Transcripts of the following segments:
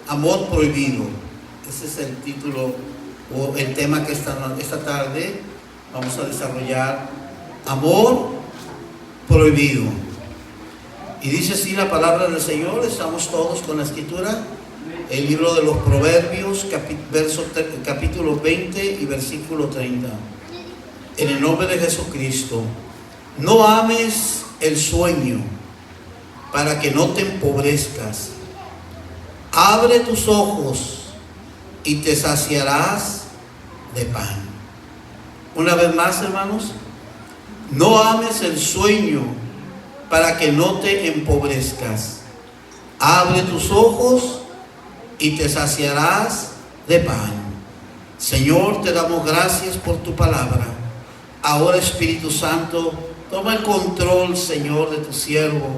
Amor prohibido. Ese es el título o el tema que esta tarde vamos a desarrollar. Amor prohibido. Y dice así la palabra del Señor. Estamos todos con la escritura. El libro de los Proverbios, capítulo 20 y versículo 30. En el nombre de Jesucristo. No ames el sueño para que no te empobrezcas. Abre tus ojos y te saciarás de pan. Una vez más, hermanos, no ames el sueño para que no te empobrezcas. Abre tus ojos y te saciarás de pan. Señor, te damos gracias por tu palabra. Ahora, Espíritu Santo, toma el control, Señor, de tu siervo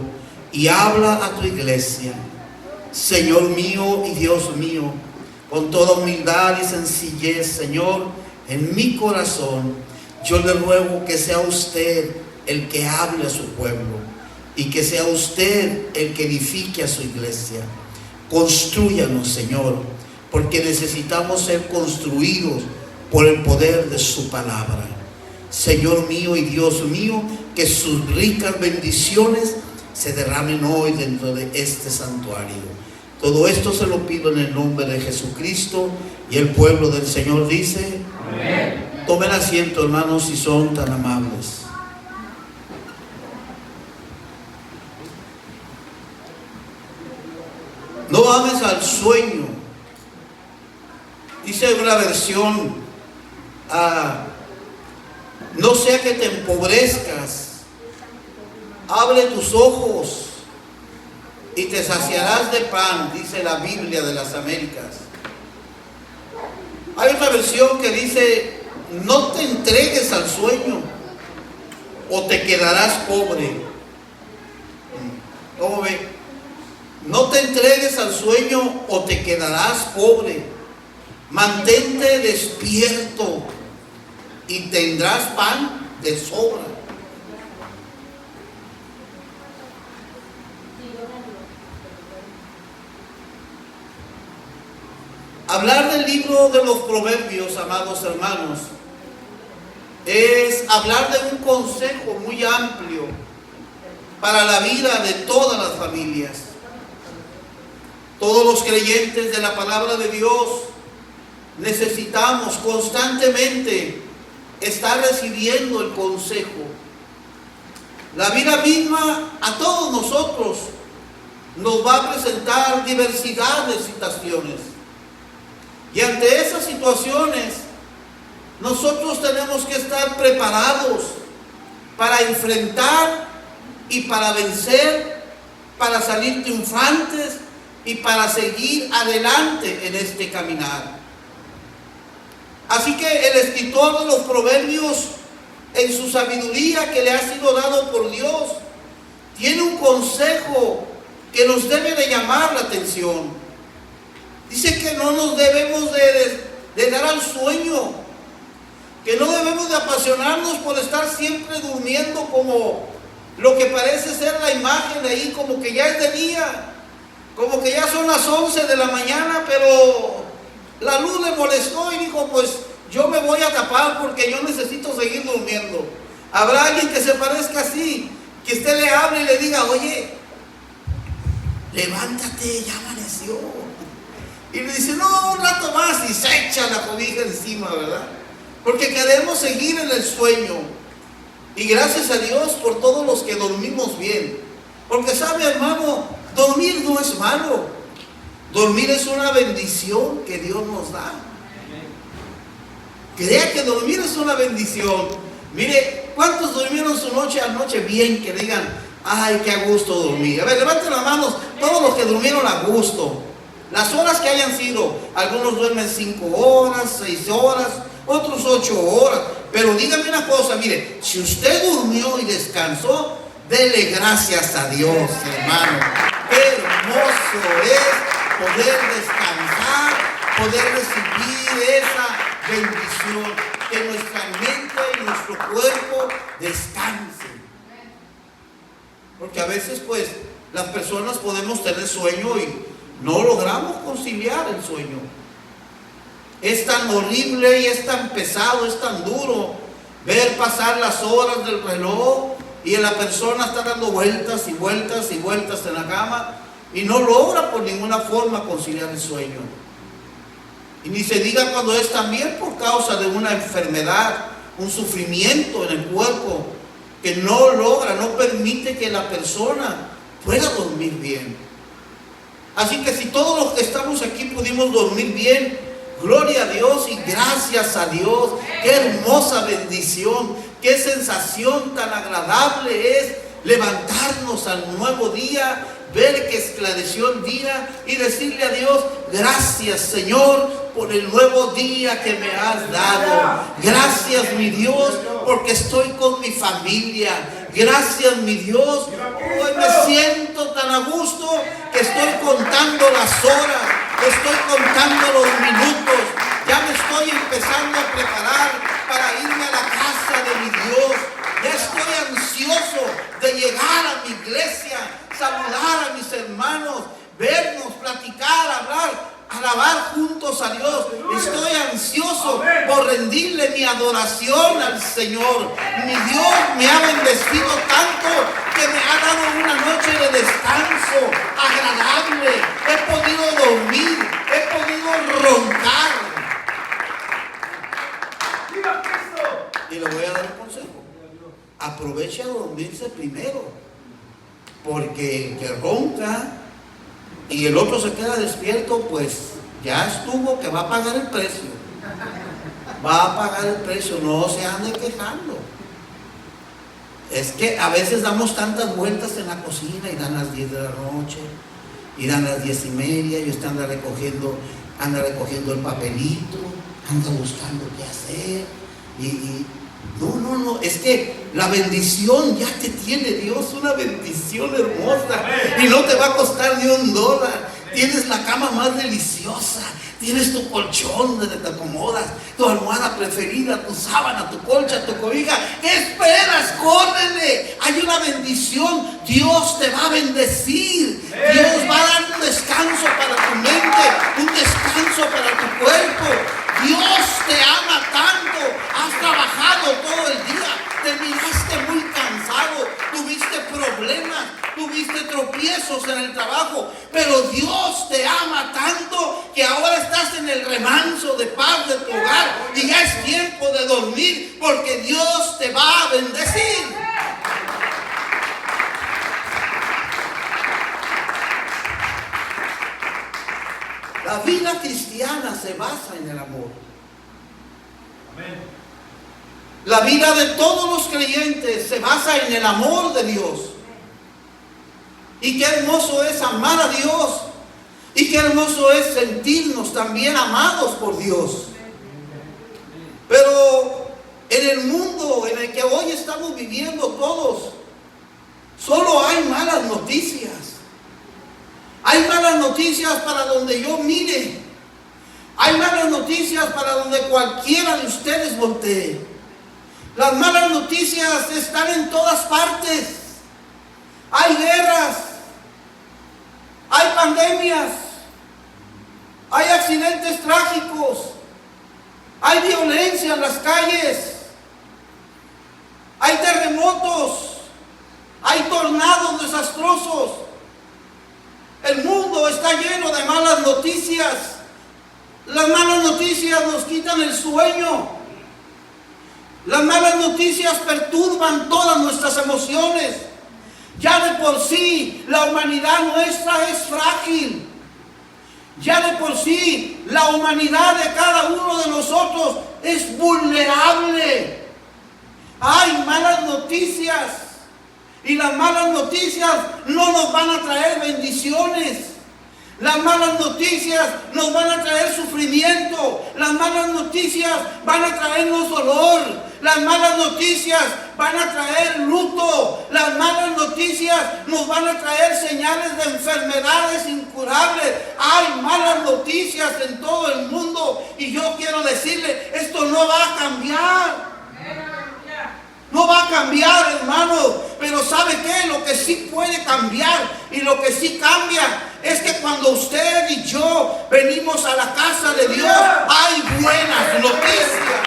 y habla a tu iglesia. Señor mío y Dios mío, con toda humildad y sencillez, Señor, en mi corazón, yo le ruego que sea usted el que hable a su pueblo y que sea usted el que edifique a su iglesia. Construyanos, Señor, porque necesitamos ser construidos por el poder de su palabra. Señor mío y Dios mío, que sus ricas bendiciones se derramen hoy dentro de este santuario. Todo esto se lo pido en el nombre de Jesucristo, y el pueblo del Señor dice: amén. Tomen asiento, hermanos, si son tan amables. No ames al sueño. Dice una versión, no sea que te empobrezcas. Abre tus ojos y te saciarás de pan, dice la Biblia de las Américas. Hay otra versión que dice: no te entregues al sueño o te quedarás pobre. ¿Cómo ve? No te entregues al sueño o te quedarás pobre. Mantente despierto y tendrás pan de sobra. Hablar del libro de los Proverbios, amados hermanos, es hablar de un consejo muy amplio para la vida de todas las familias. Todos los creyentes de la palabra de Dios necesitamos constantemente estar recibiendo el consejo. La vida misma a todos nosotros nos va a presentar diversidad de situaciones. Y ante esas situaciones, nosotros tenemos que estar preparados para enfrentar y para vencer, para salir triunfantes y para seguir adelante en este caminar. Así que el escritor de los Proverbios, en su sabiduría que le ha sido dado por Dios, tiene un consejo que nos debe de llamar la atención. Dice que no nos debemos de dar al sueño, que no debemos de apasionarnos por estar siempre durmiendo como lo que parece ser la imagen de ahí, como que ya es de día, como que ya son las 11 de la mañana, pero la luz le molestó y dijo: pues yo me voy a tapar porque yo necesito seguir durmiendo. Habrá alguien que se parezca así, que usted le hable y le diga: oye, levántate, ya amaneció. Y le dice: no, un rato más, y se echa la cobija encima, ¿verdad? Porque queremos seguir en el sueño. Y gracias a Dios por todos los que dormimos bien. Porque sabe, hermano, dormir no es malo. Dormir es una bendición que Dios nos da. Crea que dormir es una bendición. Mire, ¿cuántos durmieron su noche anoche bien? Que digan: ay, qué a gusto dormir. A ver, levanten las manos todos los que durmieron a gusto. Las horas que hayan sido, algunos duermen 5 horas, 6 horas, otros 8 horas. Pero dígame una cosa, mire, si usted durmió y descansó, dele gracias a Dios, hermano. Qué hermoso es poder descansar, poder recibir esa bendición, que nuestra mente y nuestro cuerpo descansen. Porque a veces, pues, las personas podemos tener sueño no logramos conciliar el sueño. Es tan horrible y es tan pesado, es tan duro ver pasar las horas del reloj y la persona está dando vueltas y vueltas y vueltas en la cama y no logra por ninguna forma conciliar el sueño. Y ni se diga cuando es también por causa de una enfermedad, un sufrimiento en el cuerpo que no logra, no permite que la persona pueda dormir bien. Así que si todos los que estamos aquí pudimos dormir bien, gloria a Dios y gracias a Dios. Qué hermosa bendición, qué sensación tan agradable es levantarnos al nuevo día, ver que esclareció el día y decirle a Dios: gracias, Señor, por el nuevo día que me has dado. Gracias, mi Dios, porque estoy con mi familia. Gracias, mi Dios. Hoy me siento tan a gusto que estoy contando las horas, estoy contando los minutos. Ya me estoy empezando a preparar para irme a la casa de mi Dios. Ya estoy ansioso de llegar a mi iglesia, saludar a mis hermanos, vernos, platicar, hablar, alabar juntos a Dios. Estoy ansioso por rendirle mi adoración al Señor. Mi Dios me ha bendecido tanto que me ha dado una noche de descanso agradable. He podido dormir, he podido roncar. Y le voy a dar un consejo: aproveche a dormirse primero, porque el que ronca y el otro se queda despierto, pues ya estuvo, que va a pagar el precio. Va a pagar el precio, no se ande quejando. Es que a veces damos tantas vueltas en la cocina y dan las 10 de la noche, y dan las 10:30, y usted anda recogiendo el papelito, anda buscando qué hacer, no, es que la bendición ya te tiene Dios, una bendición hermosa, y no te va a costar ni $1. Tienes la cama más deliciosa, tienes tu colchón donde te acomodas, tu almohada preferida, tu sábana, tu colcha, tu cobija. ¿Qué esperas? ¡Córrele! Hay una bendición. Dios te va a bendecir. Dios va a dar un descanso para tu mente, un descanso para tu cuerpo. Dios te ama tanto. Has trabajado todo el día, te miraste muy cansado, tuviste problemas, tuviste tropiezos en el trabajo, pero Dios te ama tanto que ahora estás en el remanso de paz de tu hogar y ya es tiempo de dormir, porque Dios te va a bendecir. La vida cristiana se basa en el amor. Amén. La vida de todos los creyentes se basa en el amor de Dios. Y qué hermoso es amar a Dios. Y qué hermoso es sentirnos también amados por Dios. Pero en el mundo en el que hoy estamos viviendo todos, solo hay malas noticias. Hay malas noticias para donde yo mire. Hay malas noticias para donde cualquiera de ustedes voltee. Las malas noticias están en todas partes. Hay guerras, hay pandemias, hay accidentes trágicos, hay violencia en las calles, hay terremotos, hay tornados desastrosos. El mundo está lleno de malas noticias. Las malas noticias nos quitan el sueño. Las malas noticias perturban todas nuestras emociones. Ya de por sí la humanidad nuestra es frágil. Ya de por sí la humanidad de cada uno de nosotros es vulnerable. Hay malas noticias. Y las malas noticias no nos van a traer bendiciones. Las malas noticias nos van a traer sufrimiento. Las malas noticias van a traernos dolor. Las malas noticias van a traer luto. Las malas noticias nos van a traer señales de enfermedades incurables. Hay malas noticias en todo el mundo. Y yo quiero decirle, esto no va a cambiar. No no va a cambiar, hermano. Pero ¿sabe qué? Lo que sí puede cambiar y lo que sí cambia es que cuando usted y yo venimos a la casa de Dios, hay buenas noticias.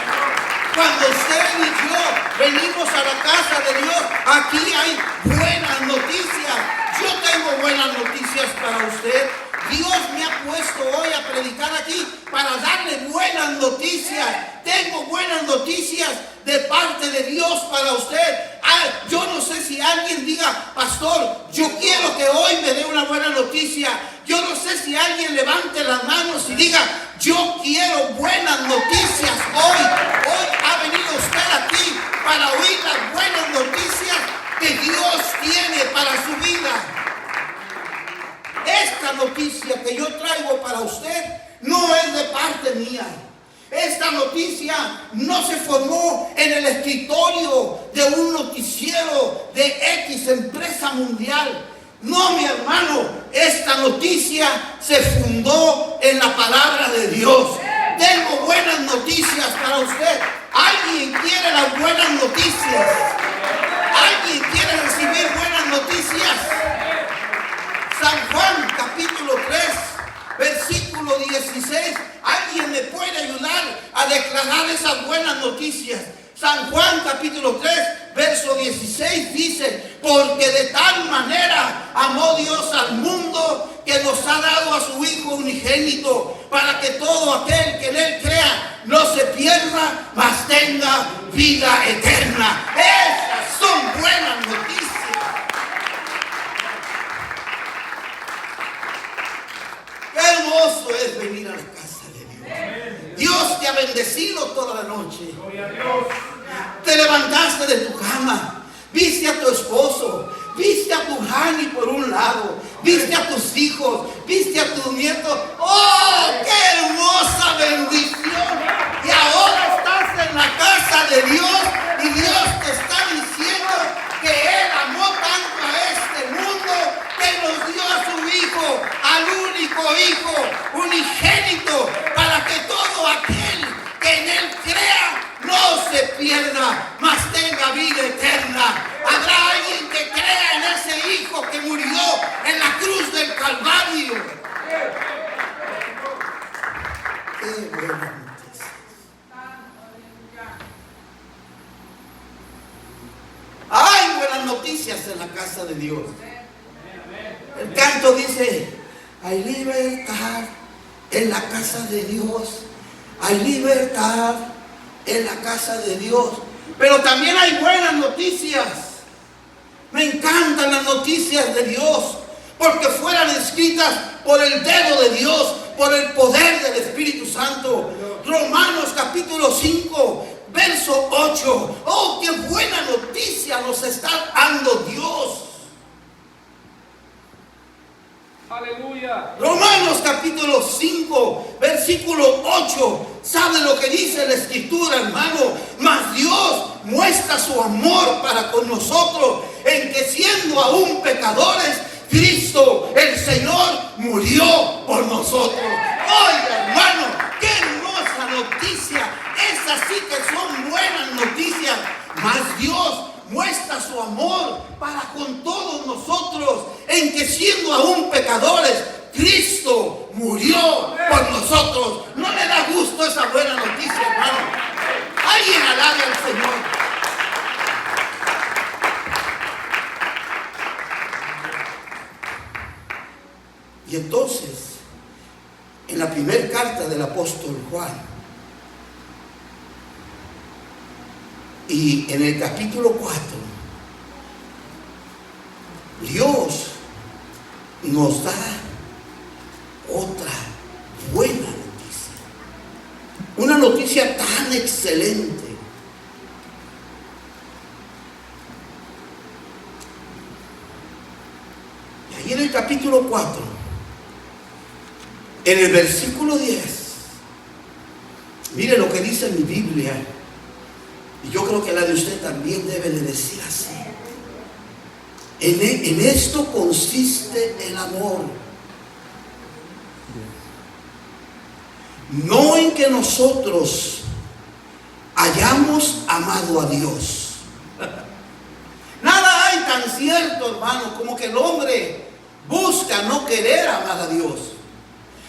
Cuando usted y yo venimos a la casa de Dios, aquí hay buenas noticias. Yo tengo buenas noticias para usted. Dios me ha puesto hoy a predicar aquí para darle buenas noticias. Tengo buenas noticias de parte de Dios para usted. Yo no sé si alguien diga, pastor, yo quiero que hoy me dé una buena noticia. Yo no sé si alguien levante las manos y diga, yo quiero buenas noticias hoy. Hoy ha venido usted aquí para oír las buenas noticias que Dios tiene para su vida. Esta noticia que yo traigo para usted no es de parte mía. Esta noticia no se formó en el escritorio de un noticiero de X empresa mundial. No, mi hermano, esta noticia se fundó en la palabra de Dios. Tengo buenas noticias para usted. ¿Alguien quiere las buenas noticias? ¿Alguien quiere recibir buenas noticias? San Juan capítulo 3, versículo 16. ¿Alguien me puede ayudar a declarar esas buenas noticias? San Juan capítulo 3, verso 16 dice, porque de tal manera amó Dios al mundo que nos ha dado a su Hijo unigénito, para que todo aquel que en Él crea no se pierda, mas tenga vida eterna. Esas son buenas noticias. Qué hermoso es venir a la casa de Dios. Dios te ha bendecido toda la noche. Te levantaste de tu cama, viste a tu esposo, viste a tu Hani por un lado, viste a tus hijos, viste a tus nietos. ¡Oh, qué hermosa bendición! Y ahora estás en la casa de Dios y Dios te está diciendo que Él amó tanto a este mundo que nos dio a su Hijo, al único Hijo unigénito, para que todo aquel que en Él crea no se pierda, mas tenga vida eterna. Habrá alguien que crea en ese Hijo que murió en la cruz del Calvario. Qué buena noticia. Hay buenas noticias en la casa de Dios. El canto dice, hay libertad en la casa de Dios. Hay libertad en la casa de Dios. Pero también hay buenas noticias. Me encantan las noticias de Dios, porque fueran escritas por el dedo de Dios, por el poder del Espíritu Santo. Romanos capítulo 5, verso 8. Oh, qué buena noticia nos está dando Dios. Aleluya. Romanos capítulo 5, versículo 8. ¿Sabe lo que dice la Escritura, hermano? Mas Dios muestra su amor para con nosotros, en que siendo aún pecadores, Cristo el Señor murió por nosotros. Oiga, hermano, qué hermosa noticia. Esas sí que son buenas noticias. Mas Dios muestra su amor para con todos nosotros, en que siendo aún pecadores, Cristo murió por nosotros. ¿No le da gusto esa buena noticia, hermano? Alguien alabe al Señor. Y entonces, en la primera carta del apóstol Juan, y en el capítulo 4, Dios nos da otra buena noticia. Una noticia tan excelente. Y ahí en el capítulo 4, en el versículo 10, mire lo que dice mi Biblia. Y yo creo que la de usted también debe de decir así. En esto consiste el amor. No en que nosotros hayamos amado a Dios. tan cierto, hermano, como que el hombre busca no querer amar a Dios.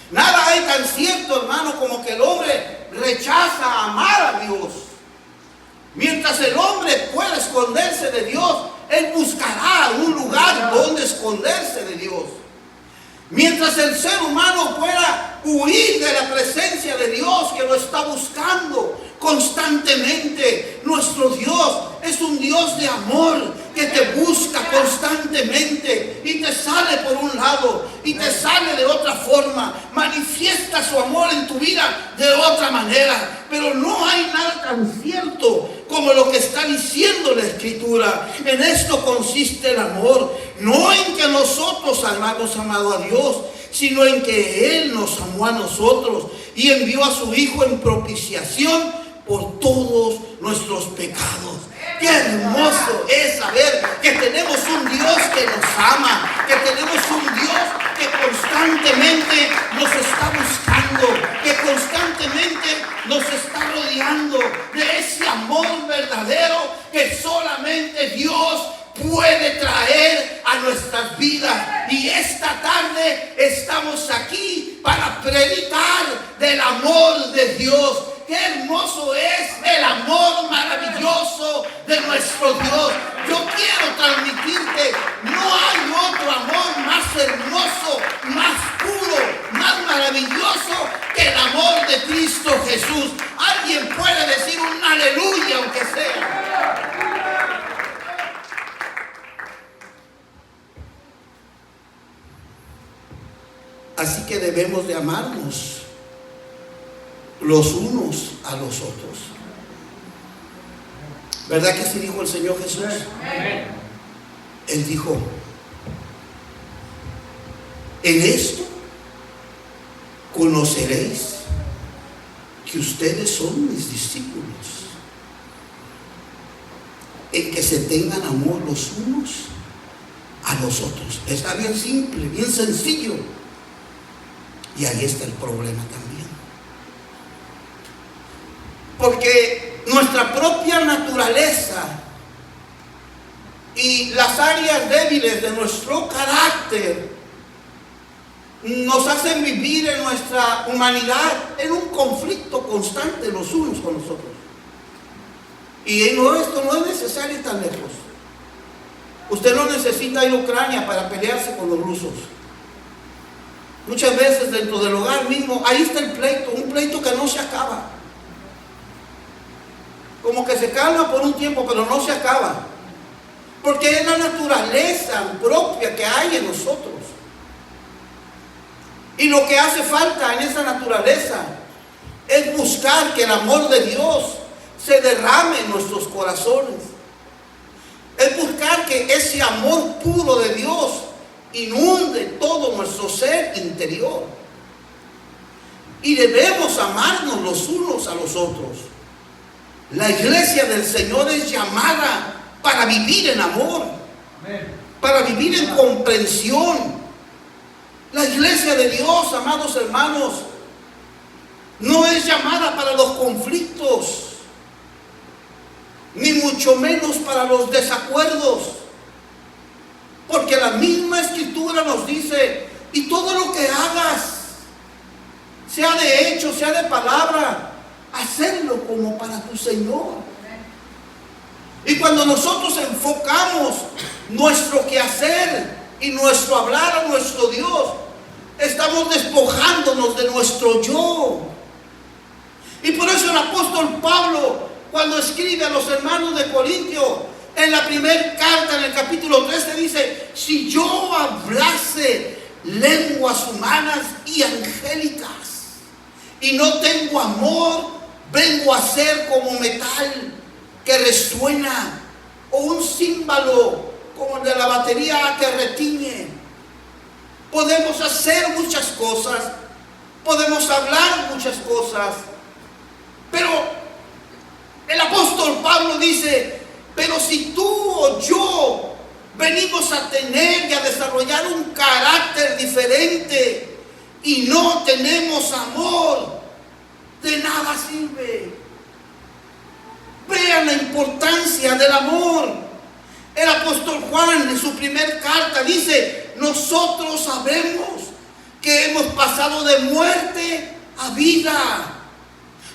Nada hay tan cierto, hermano, como que el hombre rechaza amar a Dios. Mientras el hombre pueda esconderse de Dios, él buscará un lugar donde esconderse de Dios. Mientras el ser humano pueda huir de la presencia de Dios, que lo está buscando constantemente, nuestro Dios es un Dios de amor que te busca constantemente y te sale por un lado y te sale de otra forma, manifiesta su amor en tu vida de otra manera. Pero no hay nada tan cierto como lo que está diciendo la Escritura. En esto consiste el amor, no en que nosotros hayamos amado a Dios, sino en que Él nos amó a nosotros y envió a su Hijo en propiciación por todos nuestros pecados. Qué hermoso es saber que tenemos un Dios que nos ama, que tenemos un Dios que constantemente nos está buscando, que constantemente nos está rodeando de ese amor verdadero que solamente Dios puede traer a nuestras vidas. Y esta tarde estamos aquí para predicar del amor de Dios. Qué hermoso es el amor maravilloso de nuestro Dios. Yo quiero transmitirte, no hay otro amor más hermoso, más puro, más maravilloso que el amor de Cristo Jesús. Alguien puede decir un aleluya, aunque sea. Así que debemos de amarnos los unos a los otros. ¿Verdad que así dijo el Señor Jesús? Él dijo: en esto conoceréis que ustedes son mis discípulos, en que se tengan amor los unos a los otros. Está bien simple, bien sencillo. Y ahí está el problema también. Porque nuestra propia naturaleza y las áreas débiles de nuestro carácter nos hacen vivir en nuestra humanidad en un conflicto constante los unos con los otros. Y esto no es necesario ir tan lejos. Usted no necesita ir a Ucrania para pelearse con los rusos. Muchas veces dentro del hogar mismo, ahí está el pleito, un pleito que no se acaba. Como que se calma por un tiempo, pero no se acaba. Porque es la naturaleza propia que hay en nosotros. Y lo que hace falta en esa naturaleza es buscar que el amor de Dios se derrame en nuestros corazones. Es buscar que ese amor puro de Dios inunde todo nuestro ser interior. Y debemos amarnos los unos a los otros. La iglesia del Señor es llamada para vivir en amor, para vivir en comprensión. La iglesia de Dios, amados hermanos, no es llamada para los conflictos, ni mucho menos para los desacuerdos. Porque la misma Escritura nos dice: y todo lo que hagas, sea de hecho, sea de palabra, hacerlo como para tu Señor. Y cuando nosotros enfocamos nuestro quehacer y nuestro hablar a nuestro Dios, estamos despojándonos de nuestro yo. Y por eso el apóstol Pablo, cuando escribe a los hermanos de Corintio, en la primera carta, en el capítulo 13, dice: si yo hablase lenguas humanas y angélicas y no tengo amor, vengo a ser como metal que resuena, o un címbalo como el de la batería que retiñe. Podemos hacer muchas cosas, podemos hablar muchas cosas, pero el apóstol Pablo dice: pero si tú o yo venimos a tener y a desarrollar un carácter diferente y no tenemos amor, de nada sirve. Vean la importancia del amor. El apóstol Juan en su primer carta dice: nosotros sabemos que hemos pasado de muerte a vida.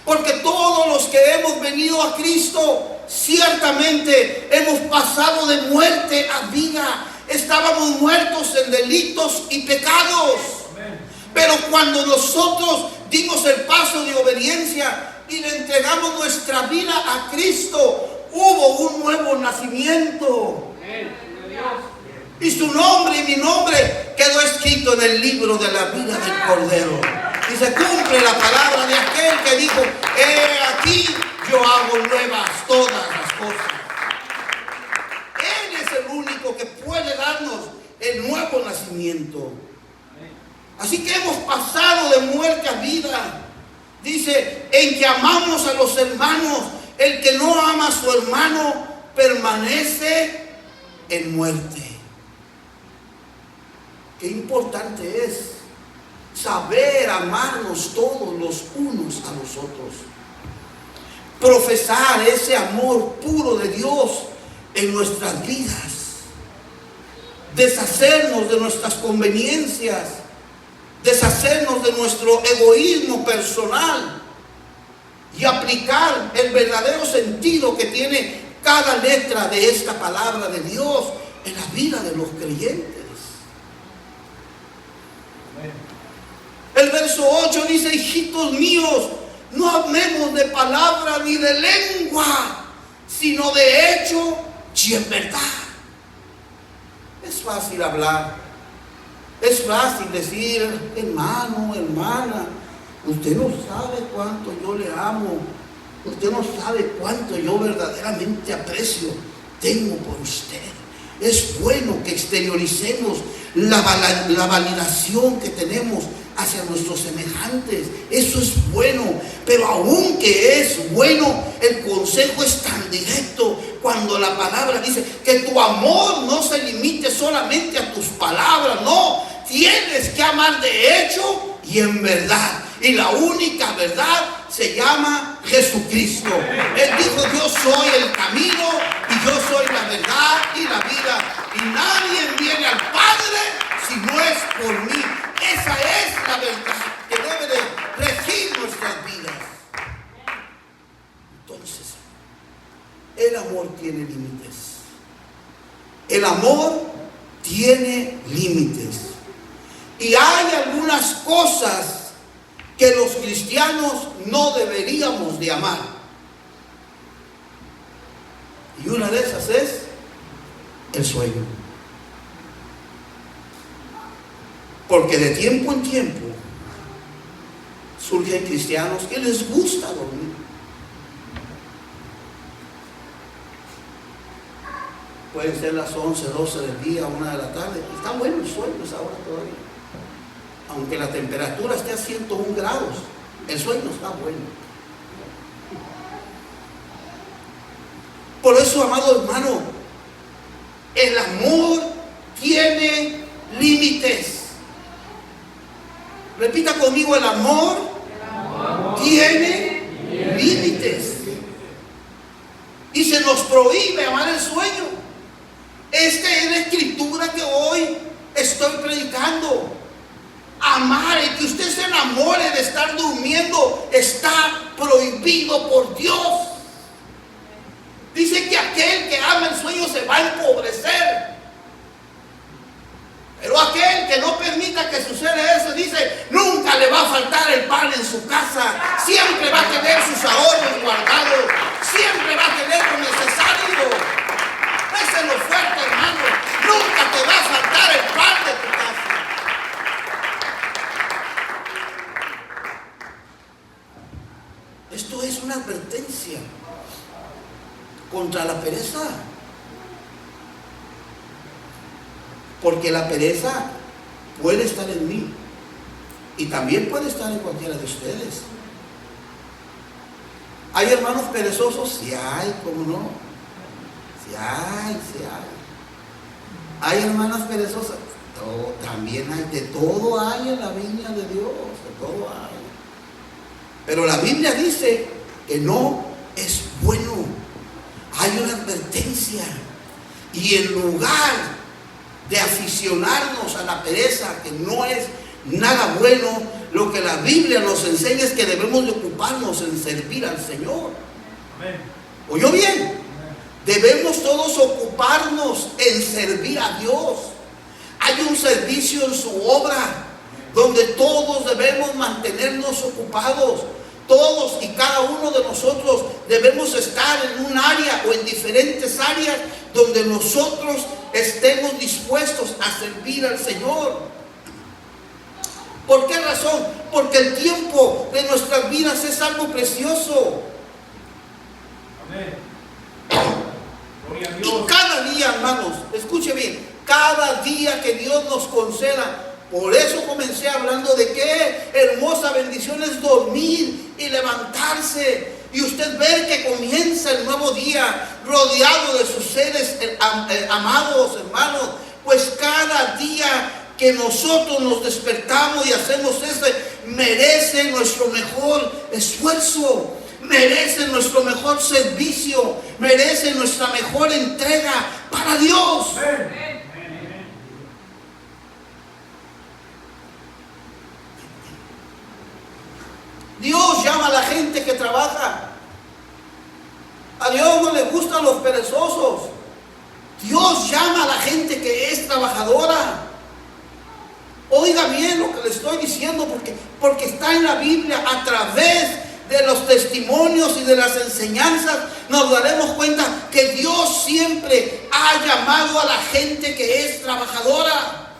Porque todos los que hemos venido a Cristo, ciertamente hemos pasado de muerte a vida. Estábamos muertos en delitos y pecados. Pero cuando nosotros dimos el paso de obediencia y le entregamos nuestra vida a Cristo, hubo un nuevo nacimiento. Y su nombre y mi nombre quedó escrito en el libro de la vida del Cordero. Y se cumple la palabra de aquel que dijo: he aquí, yo hago nuevas todas las cosas. Él es el único que puede darnos el nuevo nacimiento. Así que hemos pasado de muerte a vida. Dice: en que amamos a los hermanos. El que no ama a su hermano permanece en muerte. Qué importante es saber amarnos todos los unos a los otros. Profesar ese amor puro de Dios en nuestras vidas. Deshacernos de nuestras conveniencias. Deshacernos de nuestro egoísmo personal. Y aplicar el verdadero sentido que tiene cada letra de esta palabra de Dios en la vida de los creyentes. El verso 8 dice: hijitos míos, no hablemos de palabra ni de lengua, sino de hecho y en verdad. Es fácil hablar, es fácil decir: hermano, hermana, usted no sabe cuánto yo le amo, usted no sabe cuánto yo verdaderamente aprecio tengo por usted. Es bueno que exterioricemos la validación que tenemos hacia nuestros semejantes. Eso es bueno, pero aunque es bueno, el consejo es tan directo cuando la palabra dice que tu amor no se limite solamente a tus palabras. No, tienes que amar de hecho y en verdad. Y la única verdad se llama Jesucristo. Él dijo: yo soy el camino y yo soy la verdad y la vida, y nadie viene al Padre si no es por mí. Esa es la verdad que debe de regir nuestras vidas. Entonces, el amor tiene límites. El amor tiene límites. Y hay algunas cosas que los cristianos no deberíamos de amar. Y una de esas es el sueño. Porque de tiempo en tiempo surgen cristianos que les gusta dormir. Pueden ser las 11, 12 del día, 1 de la tarde. Está bueno el sueño esa hora todavía. Aunque la temperatura esté a 101 grados, el sueño está bueno. Por eso, amado hermano, el amor tiene límites. Repita conmigo: el amor tiene límites. Y se nos prohíbe amar el sueño. Esta es la escritura que hoy estoy predicando. Amar, el que usted se enamore de estar durmiendo, está prohibido por Dios. Dice que aquel que ama el sueño se va a empobrecer. Pero aquel que no permita que suceda eso, dice: nunca le va a faltar el pan en su casa. Siempre va a tener sus ahorros guardados. Siempre va a tener lo necesario. Ese es lo fuerte, hermano. Nunca te va a faltar el pan de tu casa. Esto es una advertencia contra la pereza. Porque la pereza puede estar en mí y también puede estar en cualquiera de ustedes. ¿Hay hermanos perezosos? Sí hay, ¿cómo no? Sí hay, sí hay. ¿Hay hermanas perezosas? No, también hay. De todo hay en la viña de Dios, de todo hay. Pero la Biblia dice que no es bueno. Hay una advertencia. Y en lugar de aficionarnos a la pereza, que no es nada bueno, lo que la Biblia nos enseña es que debemos de ocuparnos en servir al Señor. Amén. ¿Oyó bien? Debemos todos ocuparnos en servir a Dios. Hay un servicio en su obra donde todos debemos mantenernos ocupados. Todos y cada uno de nosotros debemos estar en un área o en diferentes áreas donde nosotros estemos dispuestos a servir al Señor. ¿Por qué razón? Porque el tiempo de nuestras vidas es algo precioso. Amén. Gloria a Dios. Y cada día, hermanos, escuche bien, cada día que Dios nos conceda. Por eso comencé hablando de qué hermosa bendición es dormir y levantarse. Y usted ver que comienza el nuevo día rodeado de sus seres amados, hermanos. Pues cada día que nosotros nos despertamos y hacemos eso, merece nuestro mejor esfuerzo, merece nuestro mejor servicio, merece nuestra mejor entrega para Dios. Amén. Dios llama a la gente que trabaja. A Dios no le gustan los perezosos. Dios llama a la gente que es trabajadora. Oiga bien lo que le estoy diciendo, porque está en la Biblia. A través de los testimonios y de las enseñanzas nos daremos cuenta que Dios siempre ha llamado a la gente que es trabajadora.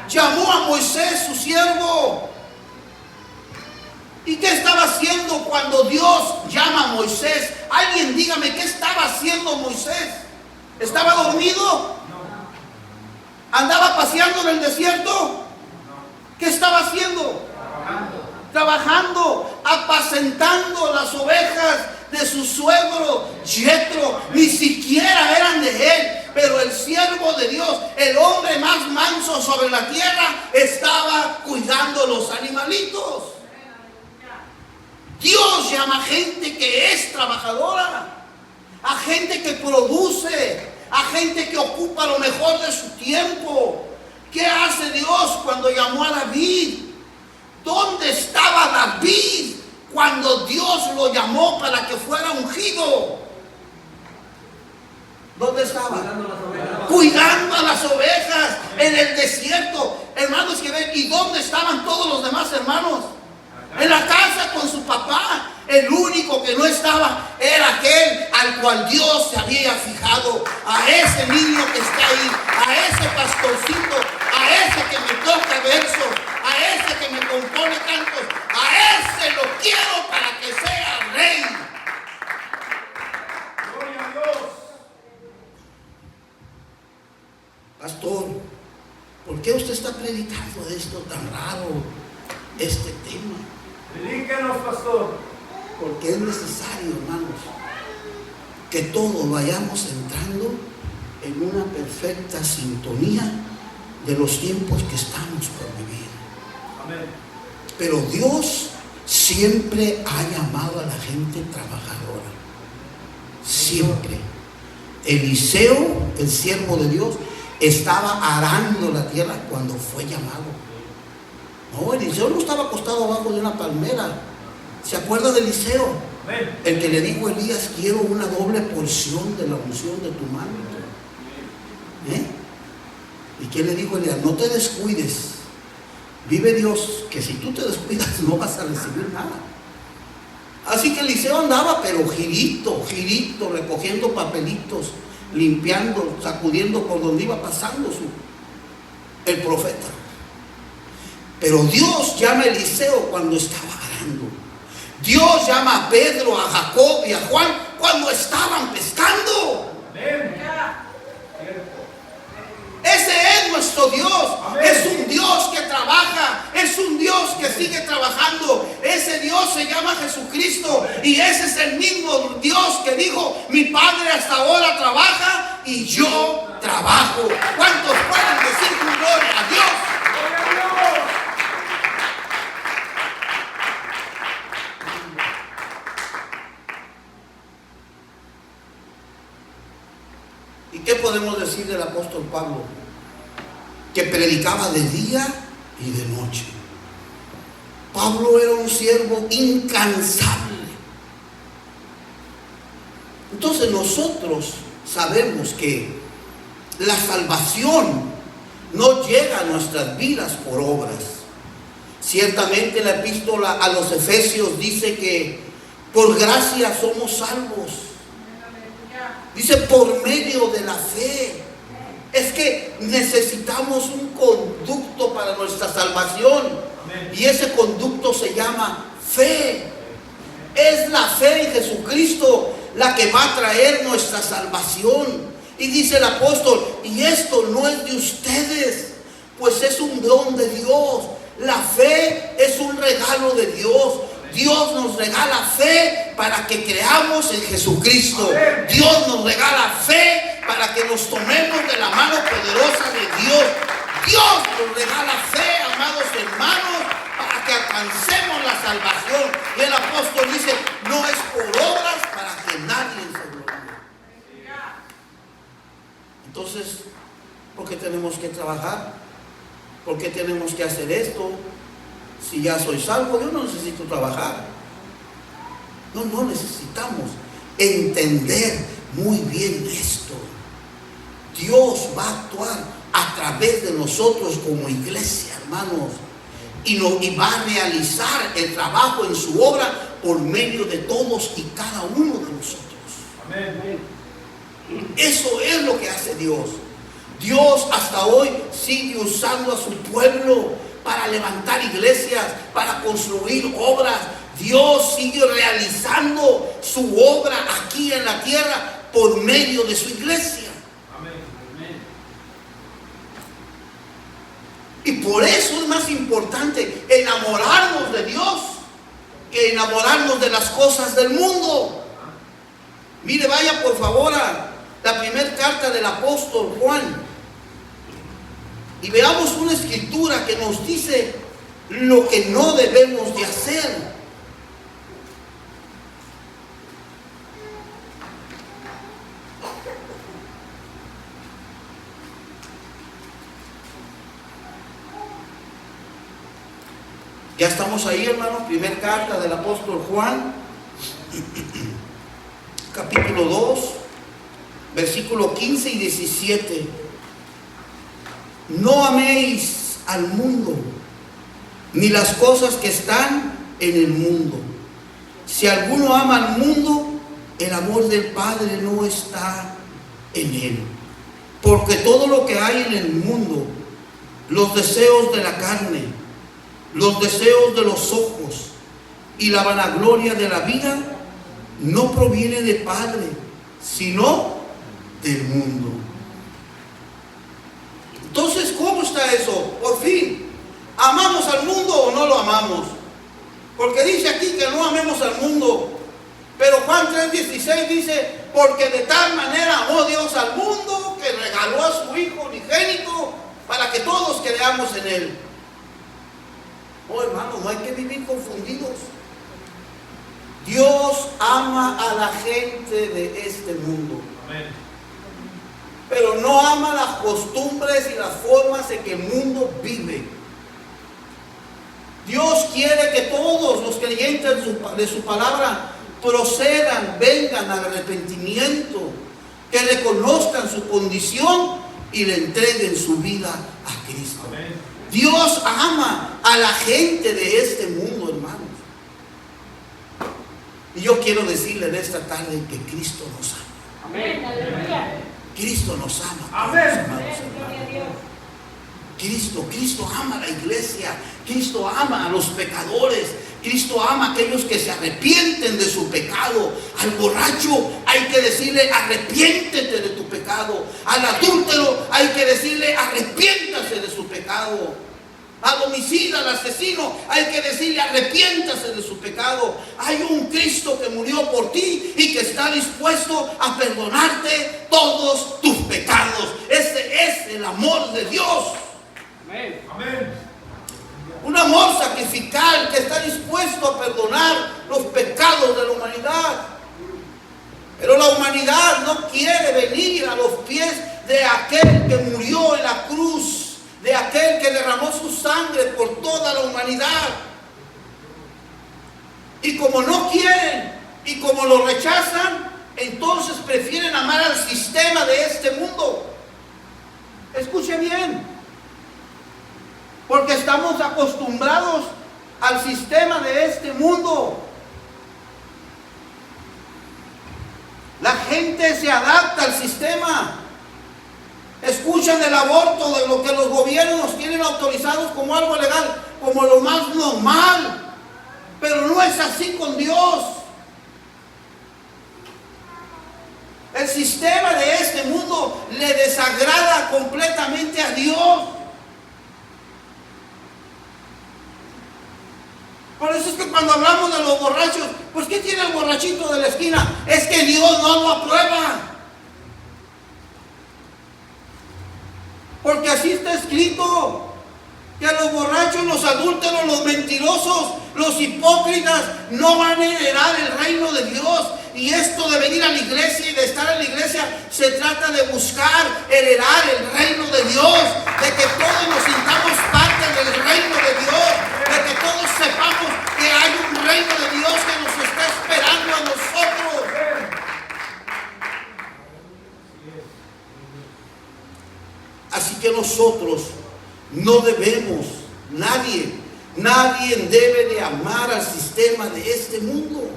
Llamó a Moisés, su siervo. ¿Y qué estaba haciendo cuando Dios llama a Moisés? Alguien dígame, ¿qué estaba haciendo Moisés? ¿Estaba dormido? ¿Andaba paseando en el desierto? ¿Qué estaba haciendo? Trabajando, apacentando las ovejas de su suegro Jetro. Ni siquiera eran de él, pero el siervo de Dios, el hombre más manso sobre la tierra, estaba cuidando los animalitos. Dios llama a gente que es trabajadora, a gente que produce, a gente que ocupa lo mejor de su tiempo. ¿Qué hace Dios cuando llamó a David? ¿Dónde estaba David cuando Dios lo llamó para que fuera ungido? ¿Dónde estaba? Cuidando a las ovejas en el desierto. Hermanos, que ven, ¿y dónde estaban todos los demás hermanos? En la casa con su papá. El único que no estaba era aquel al cual Dios se había fijado. A ese niño que está ahí, a ese pastorcito, a ese que me toca versos, a ese que me compone cantos, a ese lo quiero para que sea rey. Gloria a Dios. Pastor, ¿por qué usted está predicando de esto tan raro, este tema? Predíquenos, pastor. Porque es necesario, hermanos, que todos vayamos entrando en una perfecta sintonía de los tiempos que estamos por vivir. Amén. Pero Dios siempre ha llamado a la gente trabajadora. Siempre. Eliseo, el siervo de Dios, estaba arando la tierra cuando fue llamado. No, Eliseo no estaba acostado abajo de una palmera. ¿Se acuerda de Eliseo? Amén. El que le dijo a Elías, quiero una doble porción de la unción de tu mano. ¿Y qué le dijo Elías? No te descuides. Vive Dios, que si tú te descuidas no vas a recibir nada. Así que Eliseo andaba, pero girito, recogiendo papelitos, limpiando, sacudiendo por donde iba pasando el profeta. Pero Dios llama a Eliseo cuando estaba arando. Dios llama a Pedro, a Jacob y a Juan cuando estaban pescando. Amén. Ese es nuestro Dios. Amén. Es un Dios que trabaja. Es un Dios que sigue trabajando. Ese Dios se llama Jesucristo. Y ese es el mismo Dios que dijo, mi Padre hasta ahora trabaja y yo trabajo. ¿Cuántos pueden decir con gloria a Dios? Gloria a Dios. ¿Y qué ¿Qué podemos decir del apóstol Pablo? Que predicaba de día y de noche. Pablo era un siervo incansable. Entonces nosotros sabemos que la salvación no llega a nuestras vidas por obras. Ciertamente la epístola a los Efesios dice que por gracia somos salvos. Dice por medio de la fe. Es que necesitamos un conducto para nuestra salvación. Y ese conducto se llama fe. Es la fe en Jesucristo la que va a traer nuestra salvación. Y dice el apóstol, y esto no es de ustedes, pues es un don de Dios. La fe es un regalo de Dios. Dios nos regala fe para que creamos en Jesucristo. Dios nos regala fe para que nos tomemos de la mano poderosa de Dios. Dios nos regala fe, amados hermanos, para que alcancemos la salvación. Y el apóstol dice, no es por obras para que nadie se gloríe. Entonces, ¿por qué tenemos que trabajar? ¿Por qué tenemos que hacer esto? Si ya soy salvo, yo no necesito trabajar. No necesitamos entender muy bien esto. Dios va a actuar a través de nosotros como iglesia, hermanos, y va a realizar el trabajo en su obra por medio de todos y cada uno de nosotros. Amén. Eso es lo que hace Dios. Dios hasta hoy sigue usando a su pueblo para levantar iglesias, para construir obras. Dios sigue realizando su obra aquí en la tierra por medio de su iglesia. Amén. Y por eso es más importante enamorarnos de Dios que enamorarnos de las cosas del mundo. Mire, vaya por favor a la primera carta del apóstol Juan y veamos una escritura que nos dice lo que no debemos de hacer. Ya estamos ahí, hermanos. Primera carta del apóstol Juan, capítulo 2, versículo 15 y 17. No améis al mundo, ni las cosas que están en el mundo. Si alguno ama al mundo, el amor del Padre no está en él. Porque todo lo que hay en el mundo, los deseos de la carne, los deseos de los ojos y la vanagloria de la vida, no proviene del Padre, sino del mundo. Entonces, ¿cómo está eso? Por fin, ¿amamos al mundo o no lo amamos? Porque dice aquí que no amemos al mundo. Pero Juan 3:16 dice, porque de tal manera amó Dios al mundo que regaló a su Hijo unigénito para que todos creamos en Él. Oh, hermano, no hay que vivir confundidos. Dios ama a la gente de este mundo. Amén. Pero no ama las costumbres y las formas en que el mundo vive. Dios quiere que todos los creyentes de su palabra procedan, vengan al arrepentimiento, que reconozcan su condición y le entreguen su vida a Cristo. Amén. Dios ama a la gente de este mundo, hermanos. Y yo quiero decirle en esta tarde que Cristo nos ama. Amén. Aleluya. Cristo nos ama. Amén. Hermanos, hermanos. Cristo ama a la iglesia. Cristo ama a los pecadores. Cristo ama a aquellos que se arrepienten de su pecado. Al borracho hay que decirle, arrepiéntete de tu pecado. Al adúltero hay que decirle, arrepiéntase de su pecado. Al homicida, al asesino, hay que decirle, arrepiéntase de su pecado. Hay un Cristo que murió por ti y que está dispuesto a perdonarte todos tus pecados. Ese es el amor de Dios. Amén. Amén. Un amor sacrificial que está dispuesto a perdonar los pecados de la humanidad. Pero la humanidad no quiere venir venir a los pies de aquel que murió en la cruz, de aquel que derramó su sangre por toda la humanidad. Y como no quieren y como lo rechazan, entonces prefieren amar al sistema de este mundo. Escuche bien, porque estamos acostumbrados al sistema de este mundo. La gente se adapta al sistema. Escuchan el aborto, de lo que los gobiernos tienen autorizados como algo legal, como lo más normal. Pero no es así con Dios. El sistema de este mundo le desagrada completamente a Dios. Por eso es que cuando hablamos de los borrachos, pues ¿qué tiene el borrachito de la esquina? Es que Dios no lo aprueba. Porque así está escrito, que los borrachos, los adúlteros, los mentirosos, los hipócritas no van a heredar el reino de Dios. Y esto de venir a la iglesia y de estar en la iglesia se trata de buscar heredar el reino de Dios, de que todos nos sintamos parte del reino de Dios, de que todos sepamos que hay un reino de Dios que nos está esperando a nosotros. Así que nosotros no debemos, nadie debe de amar al sistema de este mundo.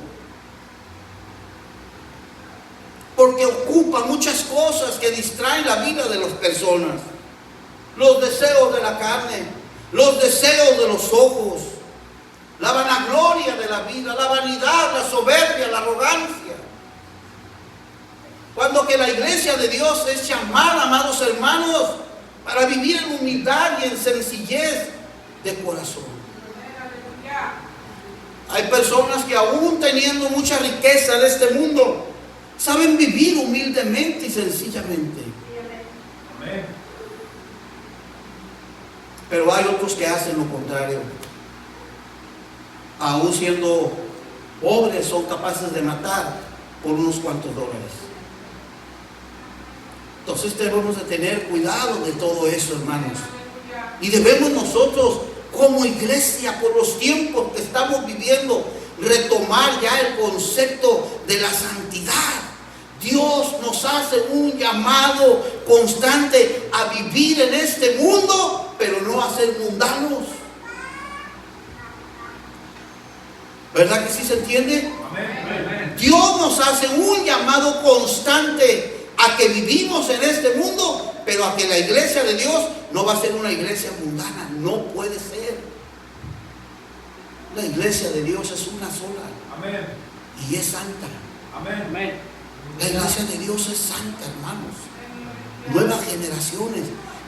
Porque ocupa muchas cosas que distraen la vida de las personas. Los deseos de la carne, los deseos de los ojos, la vanagloria de la vida, la vanidad, la soberbia, la arrogancia. Cuando que la iglesia de Dios es llamada, amados hermanos, para vivir en humildad y en sencillez de corazón. Hay personas que aún teniendo mucha riqueza en este mundo, saben vivir humildemente y sencillamente. Amén. Pero hay otros que hacen lo contrario. Aún siendo pobres, son capaces de matar por unos cuantos dólares. Entonces debemos de tener cuidado de todo eso, hermanos. Y debemos nosotros, como iglesia, por los tiempos que estamos viviendo, retomar ya el concepto de la santidad. Dios nos hace un llamado constante a vivir en este mundo, pero no a ser mundanos. ¿Verdad que sí se entiende? Amén. Dios nos hace un llamado constante a que vivimos en este mundo, pero a que la iglesia de Dios no va a ser una iglesia mundana. No puede ser. La iglesia de Dios es una sola. Amén. Y es santa. Amén. Amén. La iglesia de Dios es santa, hermanos. Nuevas generaciones,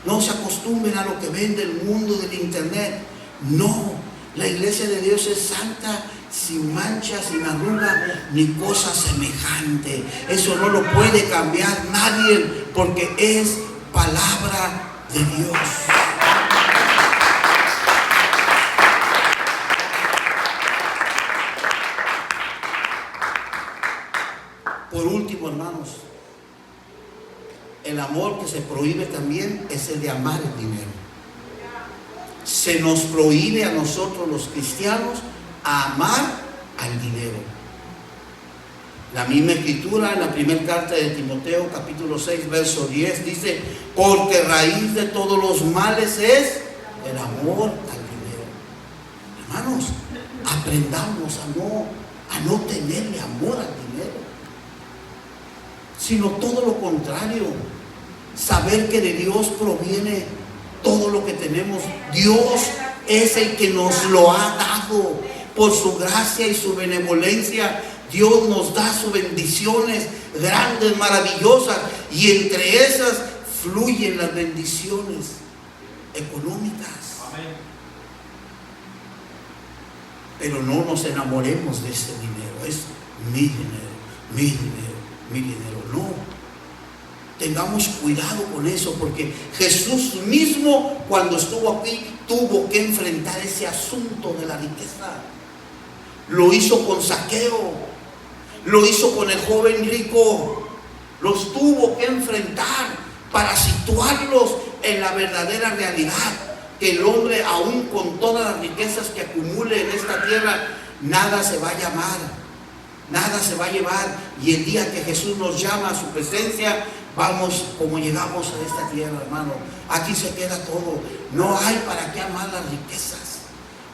no se acostumbren a lo que ven del mundo del internet. No, la iglesia de Dios es santa, sin mancha, sin arruga, ni cosa semejante. Eso no lo puede cambiar nadie, porque es palabra de Dios. Por último, hermanos, el amor que se prohíbe también es el de amar el dinero. Se nos prohíbe a nosotros los cristianos a amar al dinero. La misma escritura en la primera carta de Timoteo, capítulo 6, verso 10, dice: porque raíz de todos los males es el amor al dinero. Hermanos, aprendamos a no tenerle amor al dinero, sino todo lo contrario, saber que de Dios proviene todo lo que tenemos. Dios es el que nos lo ha dado. Por su gracia y su benevolencia, Dios nos da sus bendiciones grandes, maravillosas, y entre esas fluyen las bendiciones económicas. Amén. Pero no nos enamoremos de ese dinero. Es mi dinero, mi dinero, mi dinero. No. Tengamos cuidado con eso, porque Jesús mismo, cuando estuvo aquí, tuvo que enfrentar ese asunto de la riqueza. Lo hizo con Zaqueo, lo hizo con el joven rico, los tuvo que enfrentar para situarlos en la verdadera realidad, que el hombre, aún con todas las riquezas que acumule en esta tierra, nada se va a llamar, nada se va a llevar. Y el día que Jesús nos llama a su presencia, vamos como llegamos a esta tierra, hermano. Aquí se queda todo. No hay para qué amar las riquezas,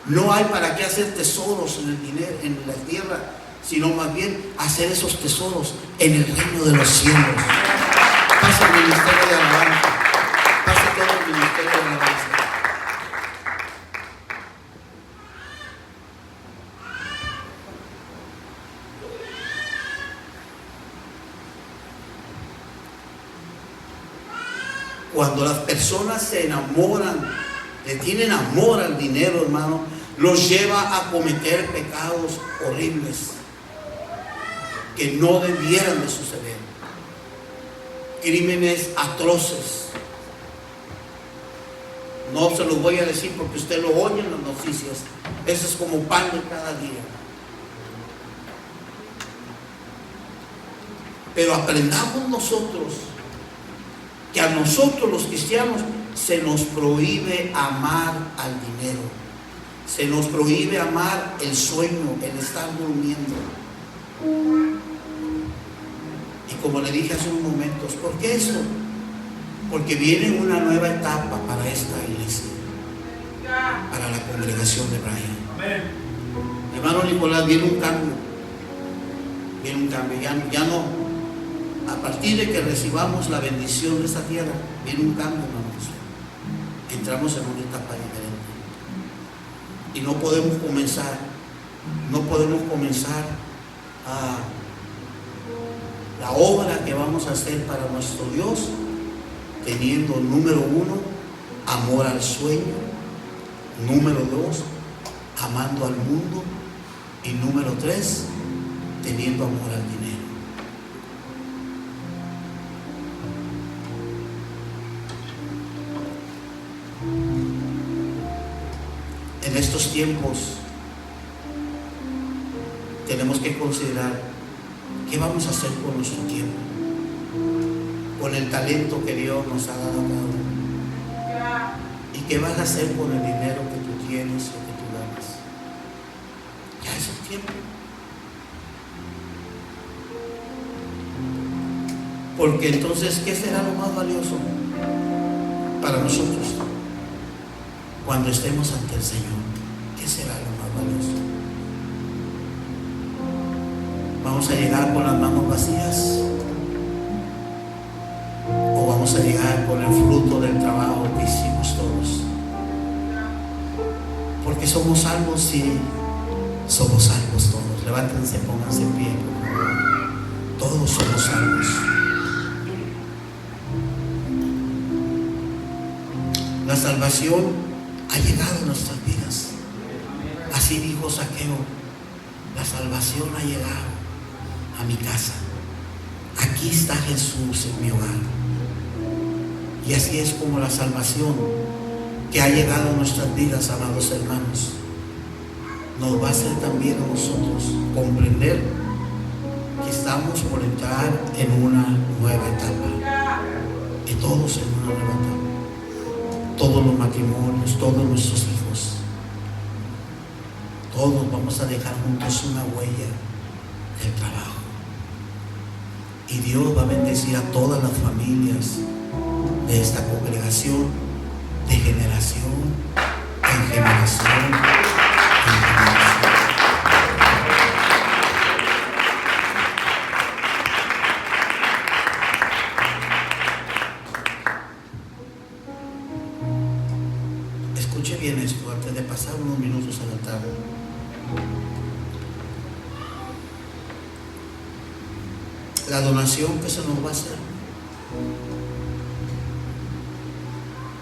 no hay para qué hacer tesoros en el dinero, en la tierra, sino más bien hacer esos tesoros en el reino de los cielos. Pasa el ministerio de alabanza, pasa todo el ministerio de alabanza. Cuando las personas se enamoran, le tienen amor al dinero, hermano, los lleva a cometer pecados horribles que no debieran de suceder, crímenes atroces. No se los voy a decir porque usted lo oye en las noticias. Eso es como pan de cada día. Pero aprendamos nosotros que a nosotros los cristianos se nos prohíbe amar al dinero, se nos prohíbe amar el sueño, el estar durmiendo. Y como le dije hace unos momentos, ¿por qué eso? Porque viene una nueva etapa para esta iglesia, para la congregación de Bryan. Amén. Hermano Nicolás, viene un cambio, ya no, a partir de que recibamos la bendición de esta tierra, viene un cambio, hermanos. Entramos en una etapa diferente y no podemos comenzar a la obra que vamos a hacer para nuestro Dios teniendo, número 1, amor al sueño, número 2, amando al mundo, y número 3, teniendo amor al dinero. En estos tiempos tenemos que considerar qué vamos a hacer con nuestro tiempo, con el talento que Dios nos ha dado a cada uno, y qué vas a hacer con el dinero que tú tienes o que tú ganas. Ya es el tiempo. Porque entonces, ¿qué será lo más valioso para nosotros cuando estemos ante el Señor? ¿Qué será lo más valioso? ¿Vamos a llegar con las manos vacías? ¿O vamos a llegar con el fruto del trabajo que hicimos todos? Porque somos salvos, sí, somos salvos todos. Levántense, pónganse en pie, por favor. Todos somos salvos. La salvación ha llegado a nuestras vidas. Así dijo Zaqueo: la salvación ha llegado a mi casa. Aquí está Jesús en mi hogar. Y así es como la salvación que ha llegado a nuestras vidas, amados hermanos, nos va a hacer también a nosotros comprender que estamos por entrar en una nueva etapa. Y todos en una nueva etapa. Todos los matrimonios, todos nuestros hijos, todos vamos a dejar juntos una huella del trabajo. Y Dios va a bendecir a todas las familias de esta congregación, de generación en generación en generación. Escuche bien esto antes de pasar unos minutos al altar. La donación que se nos va a hacer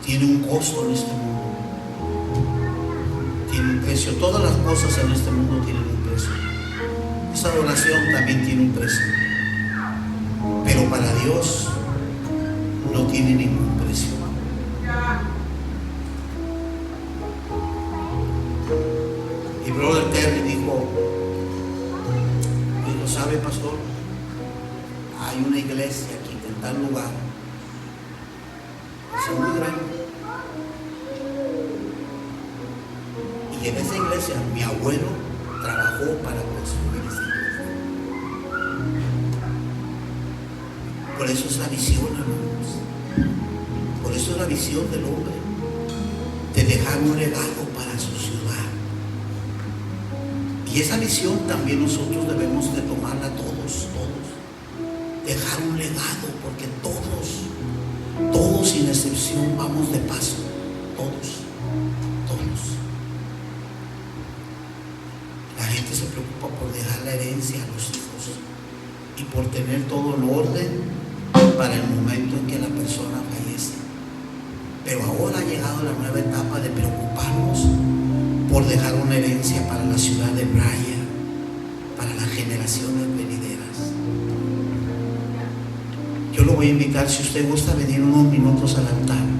tiene un costo en este mundo, tiene un precio. Todas las cosas en este mundo tienen un precio. Esa donación también tiene un precio, pero para Dios no tiene ningún precio. Y Brother Terry dijo, ¿sabe, pastor? hay una iglesia aquí en tal lugar, es muy grande. Y en esa iglesia mi abuelo trabajó para construir esa iglesia. Por eso es la visión, hermanos. Por eso es la visión del hombre, de dejar un legado para su ciudad. Y esa visión también nosotros debemos de tomarla todos. Dejar un legado, porque todos sin excepción vamos de paso. Todos. La gente se preocupa por dejar la herencia a los hijos y por tener todo en orden para el momento en que la persona fallece. Pero ahora ha llegado la nueva etapa de preocuparnos por dejar una herencia para la ciudad de Bryan, para las generaciones venideras. Yo lo voy a invitar, si usted gusta, venir unos minutos al altar.